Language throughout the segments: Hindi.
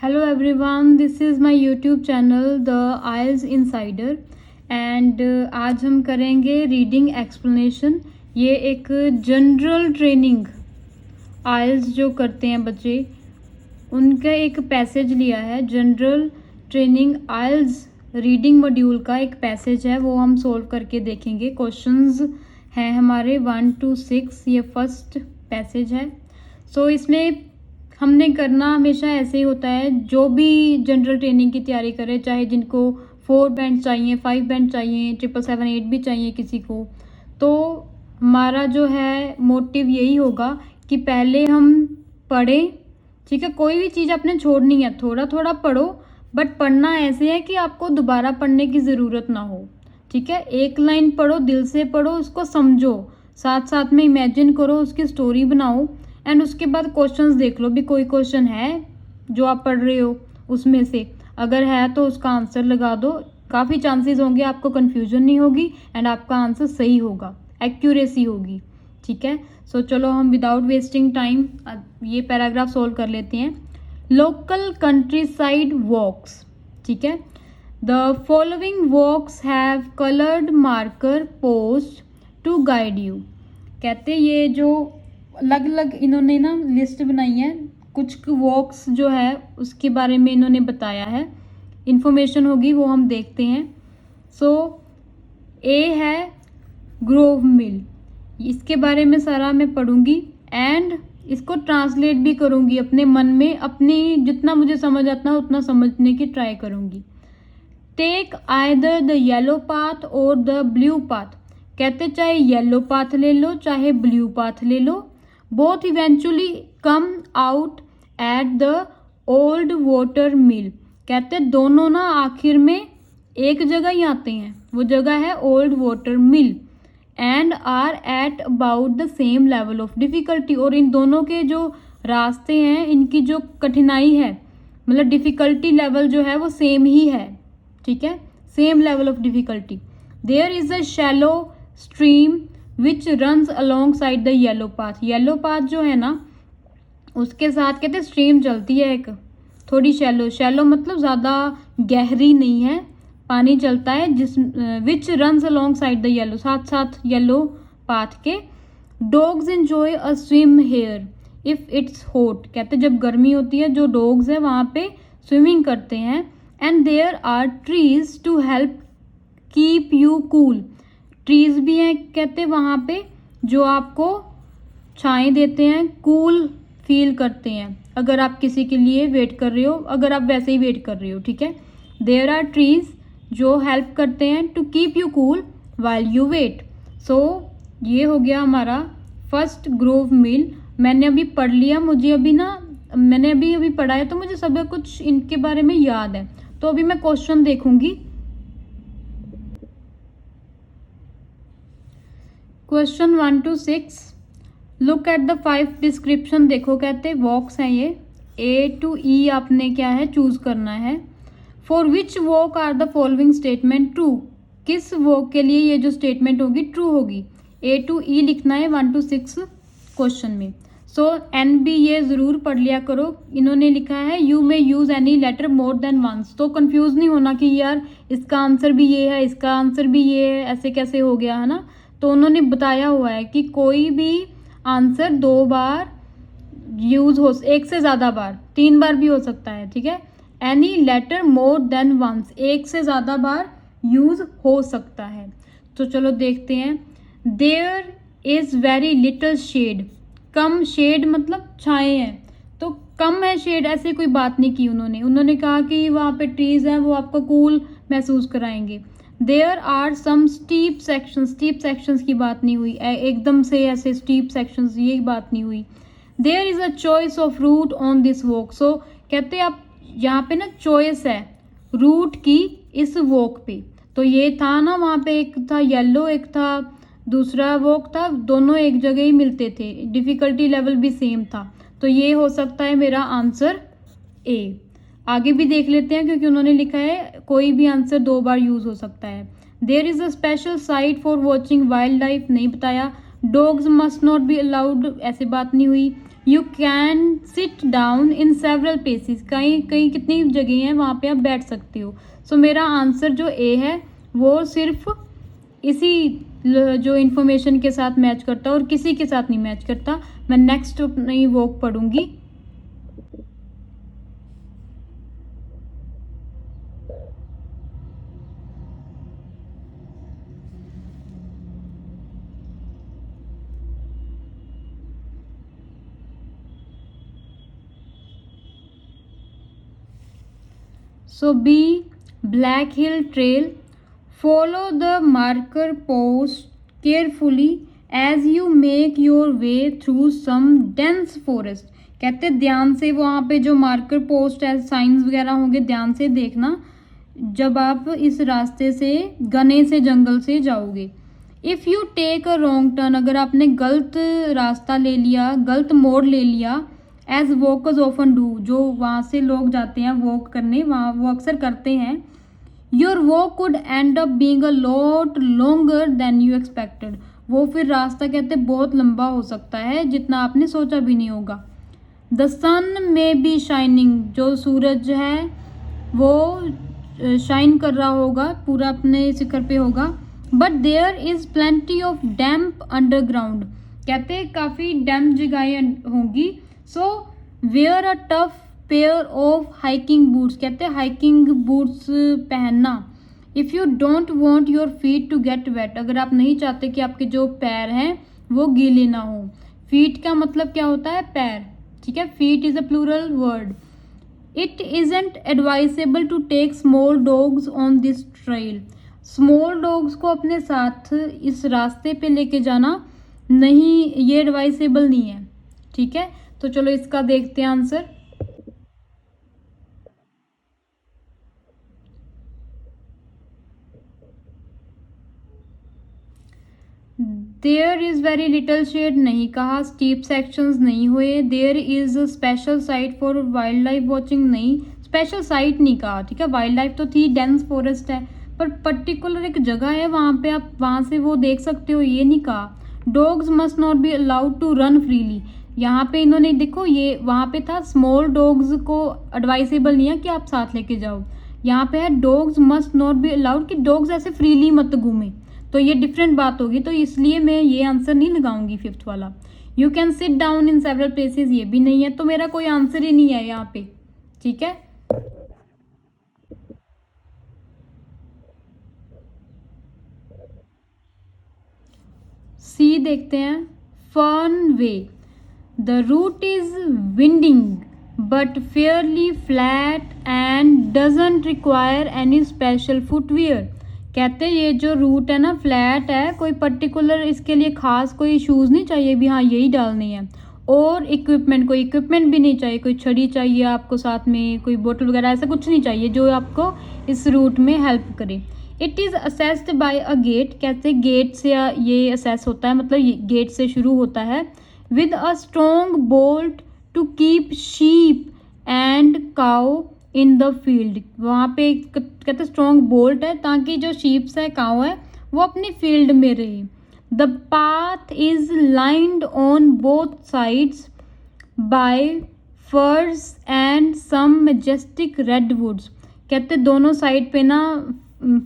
Hello everyone, this is my YouTube channel The IELTS Insider and आज हम करेंगे रीडिंग एक्सप्लेनेशन। ये एक जनरल ट्रेनिंग आइल्स जो करते हैं बच्चे उनका एक पैसेज लिया है। जनरल ट्रेनिंग आइल्स रीडिंग मॉड्यूल का एक पैसेज है, वो हम सोल्व करके देखेंगे। क्वेश्चंस हैं हमारे 1 to 6, ये फर्स्ट पैसेज है। सो इसमें हमने करना हमेशा ऐसे ही होता है, जो भी जनरल ट्रेनिंग की तैयारी करे, चाहे जिनको 4 बैंड चाहिए, 5 बैंड चाहिए, 777 8 भी चाहिए किसी को, तो हमारा जो है मोटिव यही होगा कि पहले हम पढ़ें। ठीक है, कोई भी चीज़ आपने छोड़नी है, थोड़ा थोड़ा पढ़ो, बट पढ़ना ऐसे है कि आपको दोबारा पढ़ने की ज़रूरत ना हो। ठीक है, एक लाइन पढ़ो, दिल से पढ़ो, उसको समझो, साथ साथ में इमेजिन करो, उसकी स्टोरी बनाओ एंड उसके बाद क्वेश्चंस देख लो भी कोई क्वेश्चन है जो आप पढ़ रहे हो उसमें से, अगर है तो उसका आंसर लगा दो। काफ़ी चांसेस होंगे आपको कन्फ्यूजन नहीं होगी एंड आपका आंसर सही होगा, एक्यूरेसी होगी। ठीक है, सो चलो हम विदाउट वेस्टिंग टाइम ये पैराग्राफ सोल्व कर लेते हैं। Local countryside walks. ठीक है, the following walks have coloured marker posts to guide you. कहते ये जो अलग अलग इन्होंने ना लिस्ट बनाई है, कुछ वॉक्स जो है उसके बारे में इन्होंने बताया है, इंफॉर्मेशन होगी वो हम देखते हैं। सो ए है ग्रोव मिल, इसके बारे में सारा मैं पढ़ूंगी एंड इसको ट्रांसलेट भी करूंगी अपने मन में, अपनी जितना मुझे समझ आता है उतना समझने की ट्राई करूंगी। Take either the yellow path और द ब्लू पाथ। कहते चाहे येलो पाथ ले लो चाहे ब्लू पाथ ले लो, both eventually come out at the old water mill. कहते दोनों ना आखिर में एक जगह ही आते हैं, वो जगह है old water mill, and are at about the same level of difficulty. और इन दोनों के जो रास्ते हैं, इनकी जो कठिनाई है, मतलब डिफ़िकल्टी लेवल जो है वो सेम ही है। ठीक है, same level of difficulty. There is a shallow stream which runs alongside the yellow path. Yellow path जो है ना उसके साथ कहते स्ट्रीम चलती है एक, थोड़ी शैलो, शैलो मतलब ज़्यादा गहरी नहीं है, पानी चलता है, जिस विच runs alongside the yellow, साथ साथ येलो पाथ के। Dogs enjoy a swim hair if it's hot. कहते जब गर्मी होती है जो डॉग्स है वहाँ पे स्विमिंग करते हैं। And there are trees to help keep you cool. Trees भी हैं कहते वहाँ पे जो आपको छाएं देते हैं, कूल फील करते हैं अगर आप किसी के लिए वेट कर रहे हो, अगर आप वैसे ही वेट कर रहे हो। ठीक है, देयर आर ट्रीज जो हेल्प करते हैं to keep you cool while you wait. So ये हो गया हमारा फर्स्ट ग्रोव मिल। मैंने अभी पढ़ लिया, मुझे अभी ना मैंने अभी पढ़ा है तो मुझे सब कुछ इनके बारे में याद है। तो अभी मैं क्वेश्चन देखूंगी। Question 1 to 6, look at the 5 description. देखो कहते वॉक्स हैं ये, A to E आपने क्या है चूज करना है। For which walk are the following statement true. किस वॉक के लिए ये जो स्टेटमेंट होगी ट्रू होगी। A to E लिखना है 1 to 6 क्वेश्चन में। सो एन बी ये ज़रूर पढ़ लिया करो। इन्होंने लिखा है you may use any letter more than once. तो कंफ्यूज नहीं होना कि यार इसका आंसर भी ये है, इसका आंसर भी ये है, ऐसे कैसे हो गया, है ना। तो उन्होंने बताया हुआ है कि कोई भी आंसर 2 बार यूज हो, 1 से ज़्यादा बार, 3 बार भी हो सकता है। ठीक है, any letter more than once, 1 से ज़्यादा बार यूज हो सकता है। तो चलो देखते हैं। There is very little shade. कम शेड मतलब छाए हैं, तो कम है शेड, ऐसे कोई बात नहीं की उन्होंने कहा कि वहाँ पे ट्रीज हैं वो आपको कूल महसूस कराएंगे। There are some steep sections की बात नहीं हुई, एकदम से ऐसे स्टीप सेक्शंस ये बात नहीं हुई। There is a choice of route on this walk. So कहते हैं आप यहाँ पे ना चॉइस है रूट की इस वॉक पे। तो ये था ना वहाँ पे एक था येलो, एक था दूसरा वॉक था, दोनों एक जगह ही मिलते थे, डिफ़िकल्टी लेवल भी सेम था। तो ये हो सकता है मेरा आंसर ए। आगे भी देख लेते हैं क्योंकि उन्होंने लिखा है कोई भी आंसर 2 बार यूज हो सकता है। There is a special site for watching wildlife, नहीं बताया। Dogs must not be allowed, ऐसे बात नहीं हुई। You can sit down in several places, कहीं कहीं कितनी जगह हैं वहाँ पे आप बैठ सकते हो। सो मेरा आंसर जो ए है वो सिर्फ इसी जो इन्फॉर्मेशन के साथ मैच करता है और किसी के साथ नहीं मैच करता। मैं नेक्स्ट अपनी walk पढ़ूंगी। So B, Black Hill Trail. Follow the marker post carefully as you make your way through some dense forest. कहते हैं ध्यान से वहाँ पे जो मार्कर पोस्ट है, साइंस वगैरह होंगे, ध्यान से देखना जब आप इस रास्ते से घने से जंगल से जाओगे। If you take a wrong turn, अगर आपने गलत रास्ता ले लिया, गलत मोड़ ले लिया, एज वॉकर्स ऑफन डू, जो वहाँ से लोग जाते हैं वॉक करने, वहाँ वो अक्सर करते हैं, your walk could and up being a lot longer than you expected, वो फिर रास्ता कहते बहुत लंबा हो सकता है जितना आपने सोचा भी नहीं होगा। द सन में बी शाइनिंग, जो सूरज है वो शाइन कर रहा होगा, पूरा अपने शिखर पे होगा, but there is plenty of damp underground, कहते काफ़ी डैम्प जगहें होंगी। So wear a tough pair of hiking boots, कहते हैं हाइकिंग बूट्स पहनना। If you don't want your feet to get wet, अगर आप नहीं चाहते कि आपके जो पैर हैं वो गीले ना हो। फीट का मतलब क्या होता है? पैर, ठीक है। Feet is a plural word. It isn't advisable to take small dogs on this trail, small dogs को अपने साथ इस रास्ते पे लेके जाना नहीं, ये एडवाइजेबल नहीं है, ठीक है। तो चलो इसका देखते हैं answer. There is very little shade नहीं कहा, स्टीप सेक्शंस नहीं हुए, there is special site for wildlife watching नहीं, स्पेशल साइट नहीं कहा, ठीक है। वाइल्ड लाइफ तो थी, डेंस फॉरेस्ट है, पर पर्टिकुलर एक जगह है वहाँ पे आप वहाँ से वो देख सकते हो, ये नहीं कहा। Dogs must not be allowed to run freely, यहाँ पे इन्होंने देखो ये वहाँ पे था स्मॉल डॉग्स को एडवाइसेबल नहीं है कि आप साथ लेके जाओ, यहाँ पे है dogs must not be allowed कि डॉग्स ऐसे फ्रीली मत घूमे, तो ये डिफरेंट बात होगी, तो इसलिए मैं ये आंसर नहीं लगाऊंगी फिफ्थ वाला। You can sit down in several places, ये भी नहीं है, तो मेरा कोई आंसर ही नहीं है यहाँ पे, ठीक है। सी देखते हैं, fun way, the route is winding but fairly flat and doesn't require any special footwear, कहते हैं ये जो रूट है ना फ्लैट है, कोई पर्टिकुलर इसके लिए खास कोई शूज़ नहीं चाहिए भी हाँ यही डालने हैं, और इक्विपमेंट, कोई इक्विपमेंट भी नहीं चाहिए, कोई छड़ी चाहिए आपको साथ में, कोई बोतल वगैरह ऐसा कुछ नहीं चाहिए जो आपको इस रूट में हेल्प करे। It is accessed by a gate, कहते गेट से ये असेस होता है, मतलब ये गेट से शुरू होता है। With a strong bolt to keep sheep and cow in the field, वहाँ पे कहते स्ट्रॉन्ग बोल्ट है ताकि जो शीप्स है, काउ है, वो अपनी फील्ड में रहे। The path is lined on both sides by फर्स एंड सम मेजेस्टिक रेडवुड्स, कहते दोनों साइड पे ना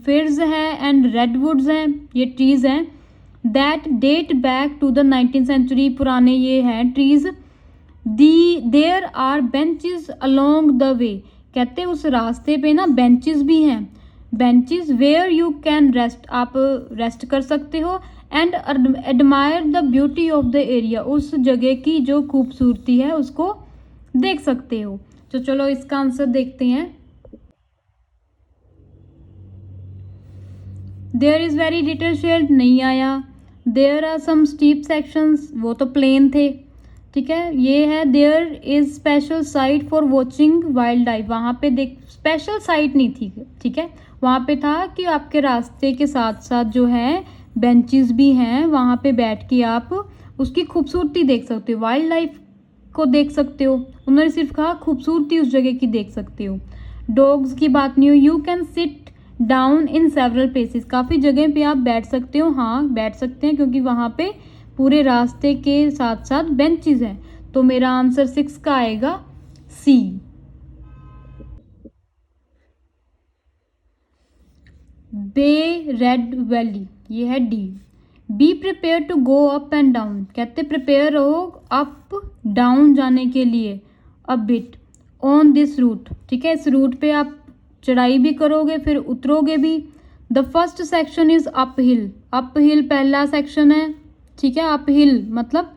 फिर्स है एंड रेडवुड्स हैं, ये ट्रीज हैं, that date back to the 19th century, पुराने ये हैं trees. There are benches along the way, कहते उस रास्ते पे ना बेंचेस भी हैं, benches where you can rest, आप रेस्ट कर सकते हो, and admire the beauty of the area, उस जगह की जो खूबसूरती है उसको देख सकते हो। तो चलो इसका आंसर देखते हैं। There is very little shade नहीं आया, there are some steep sections, वो तो प्लेन थे, ठीक है। ये है there is special site for watching wildlife, वहाँ पे देख स्पेशल साइट नहीं थी, ठीक है, वहाँ पे था कि आपके रास्ते के साथ साथ जो है बेंचेस भी हैं, वहाँ पे बैठ के आप उसकी खूबसूरती देख सकते हो, वाइल्ड लाइफ को देख सकते हो, उन्होंने सिर्फ कहा खूबसूरती उस जगह की देख सकते हो। डॉग्स की बात नहीं हो। You can sit down in several places, काफ़ी जगह पे आप बैठ सकते हो, हाँ बैठ सकते हैं क्योंकि वहाँ पे पूरे रास्ते के साथ साथ बेंचेस हैं, तो मेरा आंसर 6 का आएगा सी। बे रेड वैली, ये है D. Be prepare to go up and down, कहते प्रिपेयर रहो अप डाउन जाने के लिए। A bit on this route, ठीक है, इस रूट पे आप चढ़ाई भी करोगे फिर उतरोगे भी। The first section is up hill, up hill पहला सेक्शन है, ठीक है, अप हिल मतलब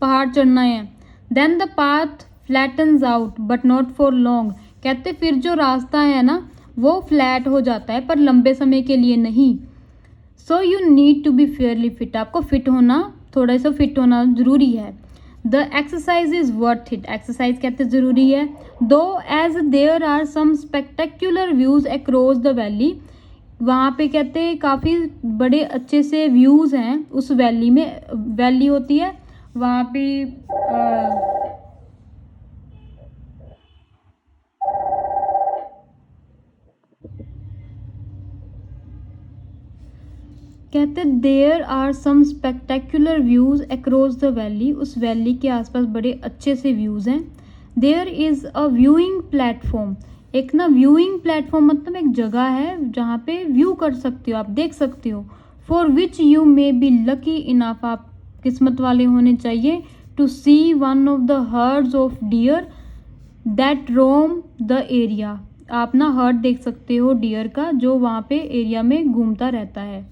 पहाड़ चढ़ना है। Then the path flattens out but not for long, कहते फिर जो रास्ता है ना वो फ्लैट हो जाता है पर लंबे समय के लिए नहीं। So you need to be fairly fit, आपको फिट होना, थोड़ा सा फिट होना ज़रूरी है। The exercise is worth it, exercise कहते ज़रूरी है। दो as there are some spectacular views across the valley, वहाँ पे कहते काफ़ी बड़े अच्छे से व्यूज़ हैं उस वैली में, वैली होती है वहाँ पे कहते there are some spectacular views across the valley, उस वैली के आसपास बड़े अच्छे से व्यूज़ हैं। There is a viewing platform, एक ना व्यूइंग प्लेटफॉर्म मतलब एक जगह है जहाँ पे व्यू कर सकते हो, आप देख सकते हो। For which you may be lucky enough, आप किस्मत वाले होने चाहिए। To see one of the herds of deer that roam the area, आप ना हर्ड देख सकते हो डियर का जो वहाँ पे एरिया में घूमता रहता है।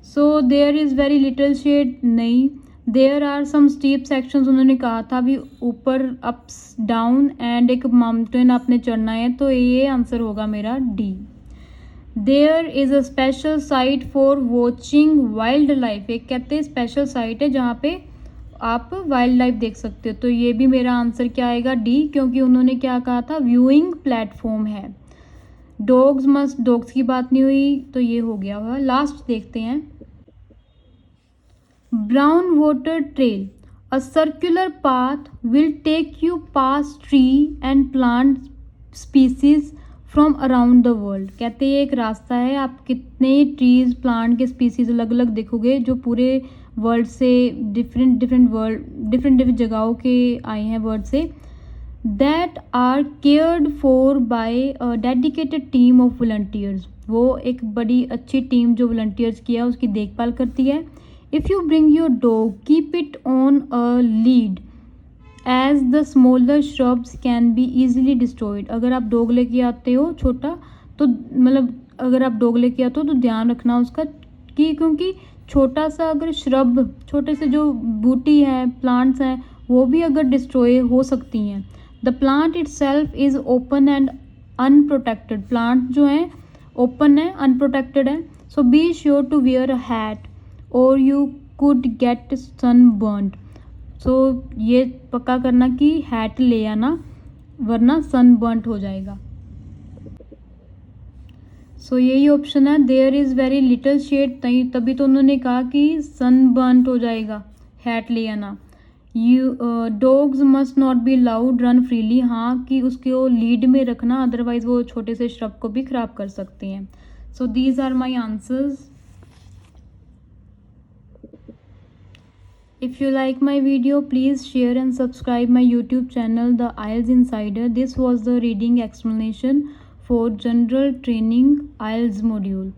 So there is very little shade, नहीं। There are some steep sections, उन्होंने कहा था भी ऊपर अप्स डाउन एंड एक माउंटेन आपने चढ़ना है, तो ये आंसर होगा मेरा D. There is a special site for watching wildlife, एक कहते हैं स्पेशल साइट है जहाँ पे आप वाइल्ड लाइफ देख सकते हो, तो ये भी मेरा आंसर क्या आएगा डी, क्योंकि उन्होंने क्या कहा था व्यूइंग प्लेटफॉर्म है। डॉग्स मस्ट, डॉग्स की बात नहीं हुई तो ये हो गया हुआ। लास्ट देखते हैं, brown water trail, a circular path will take you past tree and plant species from around the world, कहते हैं एक रास्ता है, आप कितने ट्रीज प्लांट के स्पीसीज अलग अलग देखोगे जो पूरे वर्ल्ड से डिफरेंट डिफरेंट जगहों के आए हैं वर्ल्ड से। That are cared for by a dedicated team of volunteers, वो एक बड़ी अच्छी टीम जो वॉलंटियर्स की है उसकी देखभाल करती है। If you bring your dog keep it on a lead as the smaller shrubs can be easily destroyed, अगर आप डॉग लेके आते हो छोटा तो मतलब अगर आप डॉग लेके आते हो तो ध्यान रखना उसका कि क्योंकि छोटा सा अगर श्रब, छोटे से जो बूटी है प्लांट्स हैं वो भी अगर डिस्ट्रॉय हो सकती हैं। The plant itself is open and unprotected, plant जो हैं ओपन है अनप्रोटेक्टेड है। So be sure to wear a hat और you could get sunburned, so ये पक्का करना कि हैट ले आना वरना सन बर्नट हो जाएगा। सो यही ऑप्शन है, there is very little shade, तभी तो उन्होंने कहा कि सन बर्नट हो जाएगा, हैट ले आना। You dogs must not be loud run freely, हाँ कि उसके वो लीड में रखना अदरवाइज वो छोटे से श्रब को भी खराब कर सकते हैं। So these are my answers. If you like my video, please share and subscribe my YouTube channel, The IELTS Insider. This was the reading explanation for General Training IELTS module.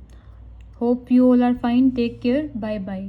Hope you all are fine. Take care. Bye bye.